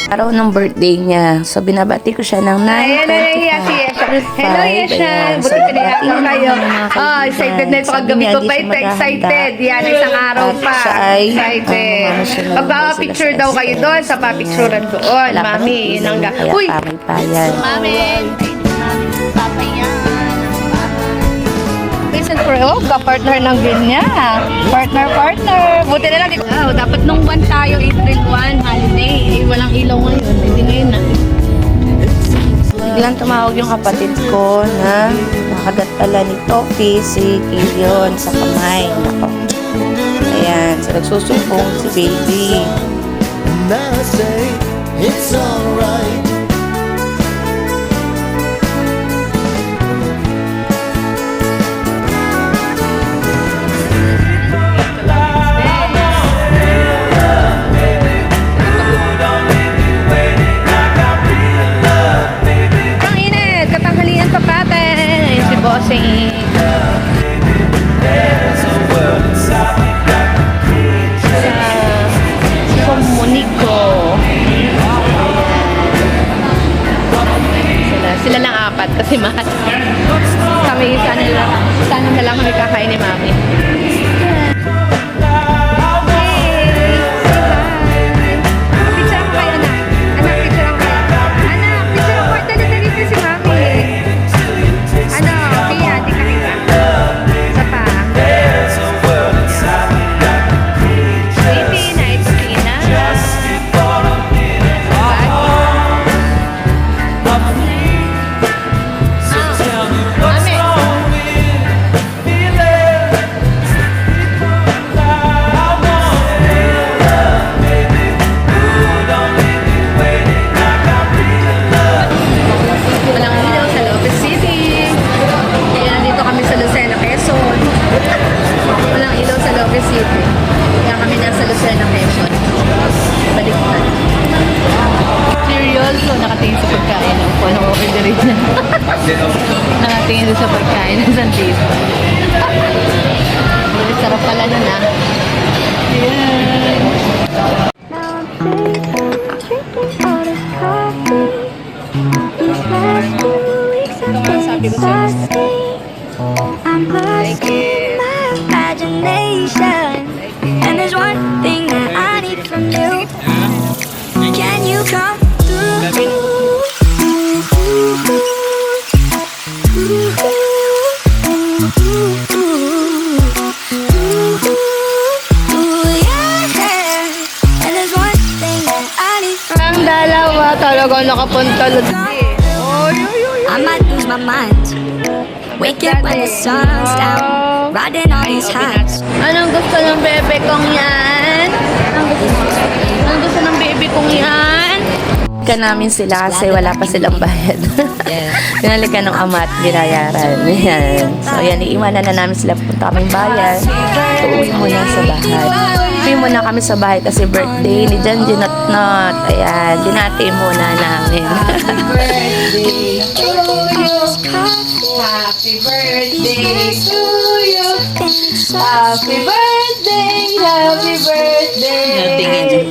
Araw ng birthday niya. So, binabati ko siya ng 9:25. Hello, Yesha. Buti pinihaka kayo. Oh, excited na ito kagabi ko pa ito. Excited. Yan, isang araw pa. Excited. Magpapapicture daw kayo doon sa papicturean doon. Mami, yun ang Uy! Mami! Papa yan. Listen for ka-partner ng girl niya. Partner. Buti na lang. Oh, dapat nung 1 tayo, April 1, holiday. Walang ilaw ngayon. Hindi ngayon na. Biglang tumawag yung kapatid ko na nakagat pala ni Topi si Killion sa kamay. Nako. Ayan, so nagsusumbong si baby. And I say it's alright. Bossing. Komuniko. Sila lang 4 kasi mahal. Kami sana na lang kami kakain ni Mami. Nakatingin sa pagkain ng sandito. Sarap pala nun ah. Ito nga sabi ko sa'yo. Thank you. And there's one thing that I need from you. Can you come through? Ang dalawa talaga nakapunta I might lose my mind. Wake up when the sun's down. Riding on these highs. Anong gusto ng bebe kong yan? Anong gusto ng bebe kong yan? Ka namin sila kasi wala pa silang bayad. Pinalikan ng ama at binayaran. Ayan. So, ayan, iiwanan na namin sila punta kaming bayan. Uuwi muna sa bahay. Uuwi muna kami sa bahay kasi birthday ni Jan Ginatnot. Ayan, ginati muna namin. Happy birthday to you. Happy birthday to you. Happy birthday, happy birthday.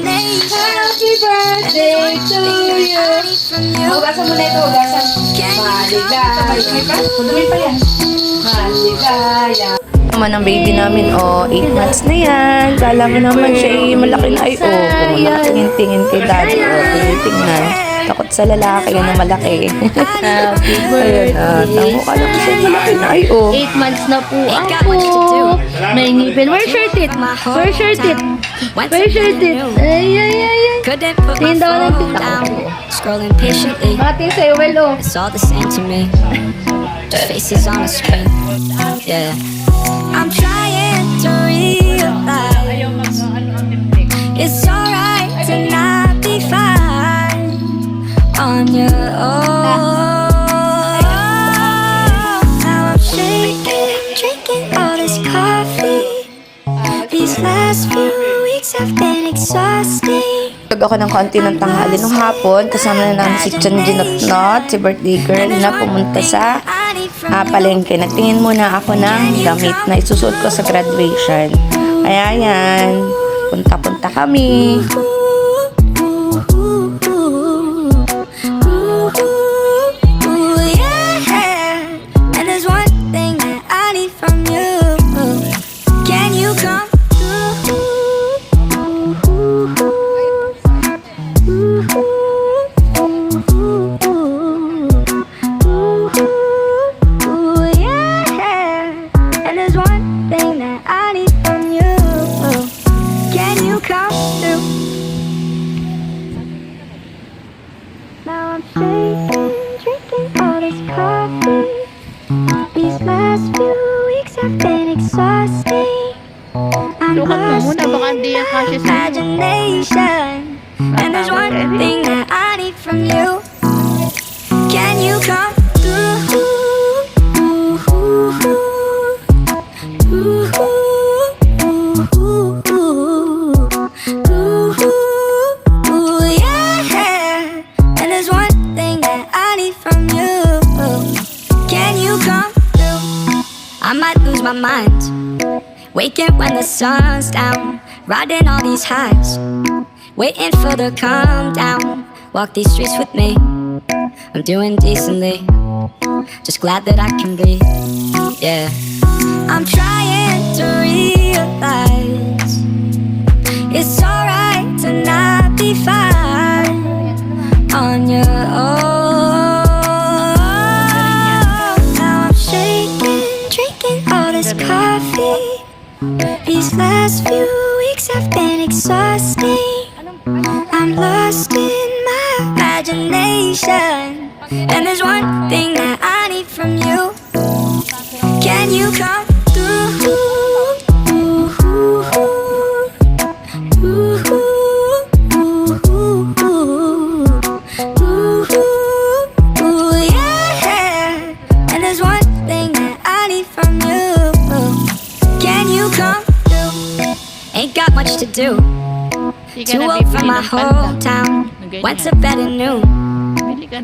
Happy birthday to you. Hugasan mo na ito, hugasan. Maligaya. Dumi pa yan. Maligaya. Naman ang baby namin, 8 months na yan. Kala mo naman siya malaki na. Ay, kung nakatingin-tingin kay daddy, tinitingnan. Takot sa lalaki, yun ang malaki. Happy birthday. Tango ka lang siya malaki na. Ay, 8 months na po ako. May ngipin. Where's your teeth? Where's your teeth? Where's your teeth? Ay. Couldn't put my Tingin daw ng phone tita down. ko. Scrolling patiently. Mating sa'yo, well, It's all the same to me. Just faces on the screen. Yeah. I'm trying to realize it's alright to not be fine on your own. Now I'm shaking, drinking all this coffee. These last few weeks have been exhausting. Ako ng konti ng tanghali nung hapon. Kasama na namin si Jan Ginatnot, si birthday girl na pumunta sa palengke. Nagtingin muna ako ng damit na isusuot ko sa graduation. Kaya yan, punta-punta kami. Sukat mo muna, baka hindi yan kasi sa imagination. And there's one thing that I need from you. Can you come through? Yeah. And there's one thing that I need from you. Can you come through? I might lose my mind, waking when the sun's down, riding all these highs, waiting for the calm down. Walk these streets with me, I'm doing decently, just glad that I can breathe. Yeah, I'm trying to realize it's alright to not be fine on your own. Now I'm shaking, drinking all this coffee. These last few weeks have been exhausting. I'm lost in my imagination. And there's one thing that I need from you. Can you come through? Yeah. And there's one thing that I need from you. Can you come through? Ain't got much to do. Too old for my hometown. Went to bed at noon.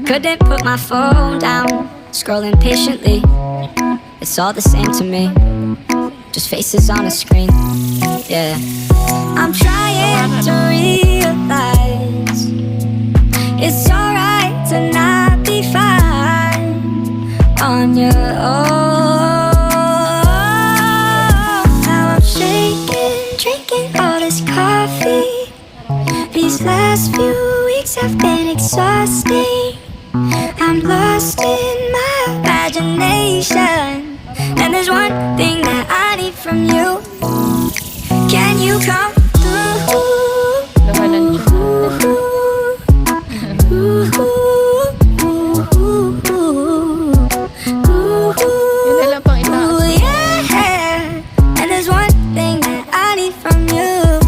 Couldn't put my phone down. Scrolling patiently. It's all the same to me. Just faces on a screen. Yeah. I'm trying to realize it's alright to not be fine on your own. Now I'm shaking, drinking all this coffee. These last few weeks have been exhausting. I'm lost in my imagination. And there's one thing that I need from you. Can you come yun na lang pang itaas. Yeah. And there's one thing that I need from you.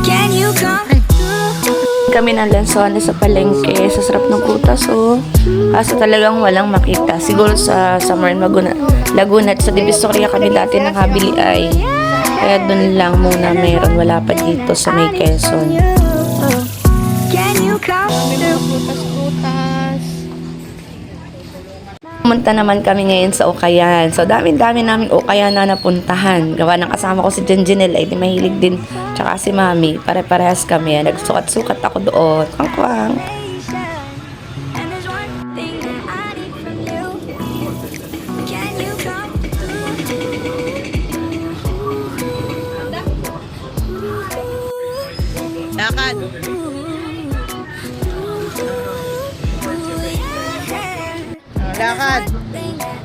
Can you come Kami ng Lanzones sa palengke. Sa sarap ng putas, oh. Kaso talagang walang makita. Siguro sa Summer Laguna at sa Divisoria kami dati nakabili ay. Kaya dun lang muna meron. Wala pa dito sa may Quezon. Can you come Putas-putas. Pumunta naman kami ngayon sa Ukayan. So, dami-dami namin Ukayan na napuntahan. Gawa ng kasama ko si Janjinel, ay di mahilig din. Tsaka si Mami. Pare-parehas kami. Nagsukat-sukat ako doon. Kwang-kwang. And there's one thing that I need from you. Can you come Lakad. Lakad.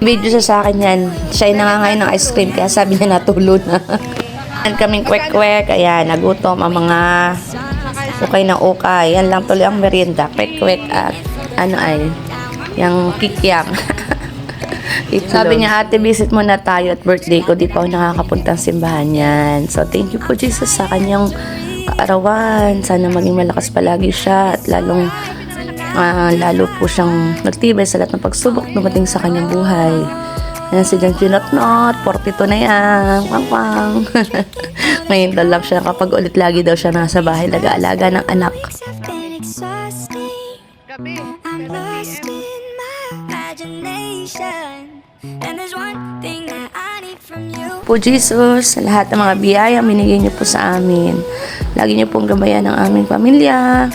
Video siya sa akin yan. Siya ay nangangain ng ice cream. Kaya sabi niya natulo na. Yan kaming kwek-kwek. Ayan, nagutom ang mga ukay na ukay. Yan lang tuloy ang merienda. Kwek-kwek at ano ay, yung kikyam. Sabi niya, ate, visit mo na tayo at birthday ko. Di pa ako nakakapuntang simbahan yan. So, thank you po, Jesus, sa kanyang kaarawan. Sana maging malakas palagi siya at lalo po siyang nagtibay sa lahat ng pagsubok dumating sa kanyang buhay. Ayan si Jan Chinot-not, 42 na yan. Pang-pang. Ngayon daw lang siya kapag ulit lagi daw siya nasa bahay nag-aalaga ng anak. have been exhausting. Gabi. I'm lost in my imagination. And there's one thing that I need from you. Po Jesus, sa lahat ng mga biyaya binigay niyo po sa amin. Lagi niyo pong gabayan ang aming pamilya.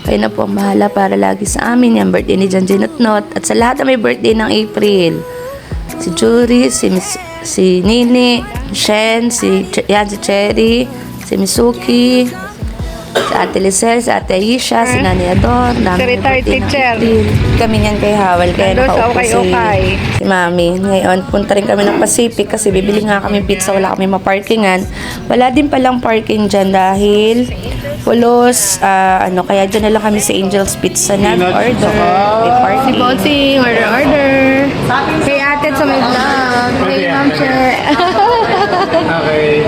Kayo na po ang bahala para lagi sa amin. Yung birthday ni Jan Chinot-not. At sa lahat na may birthday ng April. Si Jury, si Nini, Shen, si Cherry, si Misuki, si Ate Lisel, si Ate Aisha, si Nanay Ador, Si retired teacher. Kami niyan kay Hawal, kaya Nandun sa nakaupo ukay-ukay. si Mami. Ngayon, punta rin kami ng Pacific kasi bibili nga kami pizza, wala kami maparkingan. Wala din palang parking dyan dahil pulos, kaya dyan na lang kami sa Angel's Pizza nag-order. May Si parking. Bossing, order. Kay ate sa may vlog. Kay Ma'am Che. Okay.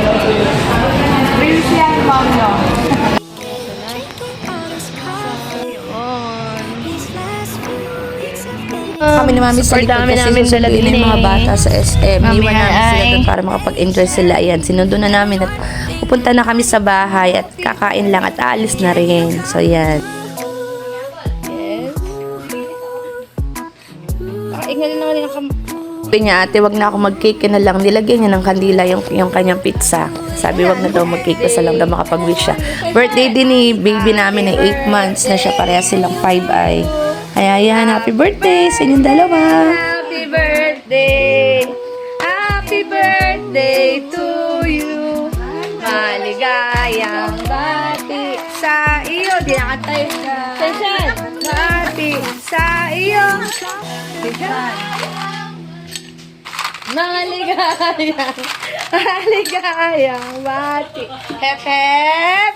kami ni Mami sa Super likod dami kasi namin susunduin dala yung mga din eh. bata sa SM. Mami, Iwan namin sila hi. doon para makapag-enjoy sila. Ayan, sinundo na namin at pupunta na kami sa bahay at kakain lang at aalis na rin. So, yan. Ingal na naman Sabi niya, ate, wag na ako mag-cake na lang. Nilagyan niya ng kandila yung kanyang pizza. Sabi, wag na daw mag-cake kasi lang daw makapag-wish siya. Birthday din ni baby namin ay 8 months na siya. Pareha silang 5 ay. Kaya yan, happy birthday sa inyong dalawa. Happy birthday! Happy birthday to you! Maligayang bati sa iyo! Di nakatay ka! Sensyan! Bati sa iyo! Sensyan! Maligayang bati! Hep hep!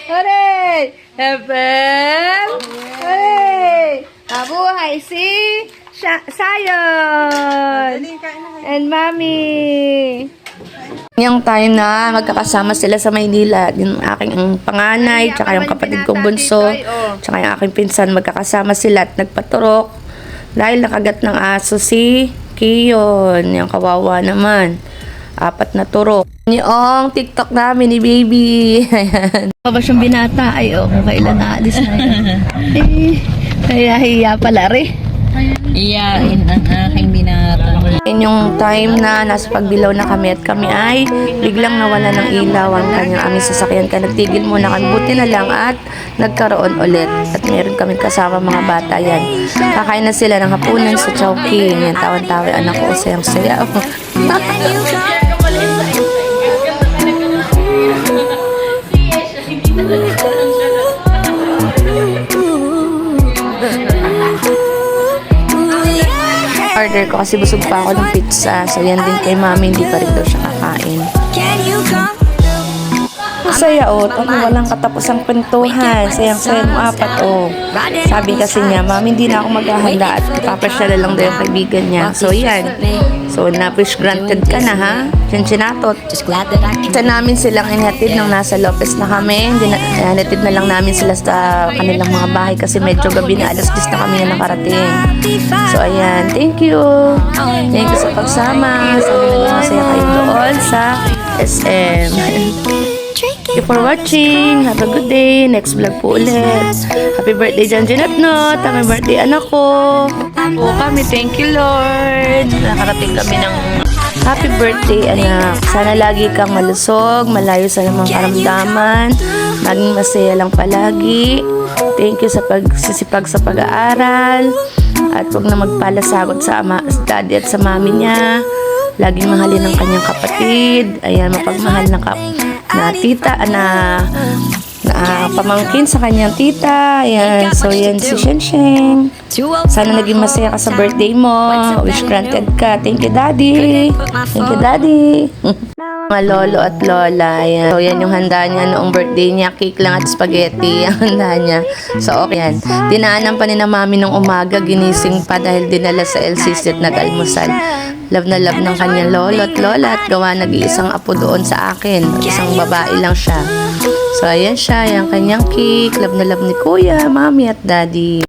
Hooray! Hep hep! Hooray! Mabuhay si Sayon! And Mami! Yung time na magkakasama sila sa Maynila, yung aking panganay, tsaka yung kapatid kong bunso, tsaka yung aking pinsan, magkakasama sila at nagpaturok dahil nakagat ng aso si Kiyon, yung kawawa naman. 4 na turok. Yung TikTok namin ni baby. Ayan. Pa ba siyang binata? Ay, kung kailan naalis na yun. Kaya hiya pala rin. Iyain ang aking binata. Yun yung time na nasa pagbilaw na kami at kami ay biglang nawala ng ilaw ang kanyang aming sasakyan. Kaya nagtigil muna kami. Buti na lang at nagkaroon ulit. At meron kami kasama mga bata yan. Kakain na sila ng hapunan sa Chowking. Yan, tawan-tawa yung anak ko. Sayang-saya. Order ko kasi busog pa ako ng pizza. So yan din kay Mami, hindi pa rin daw siya kakain. Can you come? Masaya walang katapusang kwentuhan. Sayang-saya mo 4 Sabi kasi niya, Mami, hindi na ako maghahanda at papasyala lang daw yung kaibigan niya. So yan. So na-wish granted ka na ha. Chinchinatot. Just glad that I can. Sa namin silang inhatid nung nasa Lopez na kami. Inhatid na lang namin sila sa kanilang mga bahay kasi medyo gabi na, 10:00 na kami na nakarating. So ayan, thank you. Thank you sa pagsama. Sana naging masaya kayo doon sa SM. Thank you for watching. Have a good day. Next vlog po ulit. Happy birthday, Janjin at Not. Happy birthday, anak ko. Po kami. Thank you, Lord. Nakarating kami ng happy birthday, anak. Sana lagi kang malusog, malayo sa mga karamdaman. Maging masaya lang palagi. Thank you sa pagsisipag sa pag-aaral. At huwag na magpalasagot sa daddy at sa mami niya. Laging mahalin ang kanyang kapatid. Ayan, mapagmahal na tita, na pamangkin sa kanyang tita. Ayan, so yan si Shensheng. Sana naging masaya ka sa birthday mo. Wish granted ka. Thank you, Daddy. Thank you, Daddy. Mga lolo at lola. Ayan. So yan yung handa niya noong birthday niya. Cake lang at spaghetti ang handa niya. So okay yan. Dinaanan pa ni na mami nung umaga. Ginising pa dahil dinala sa LCC at nag-almusal. Love na love ng kanyang lolo at lola at gawa nag-iisang apo doon sa akin. Isang babae lang siya. So ayan siya, yung kanyang cake. Love na love ni kuya, mami at daddy.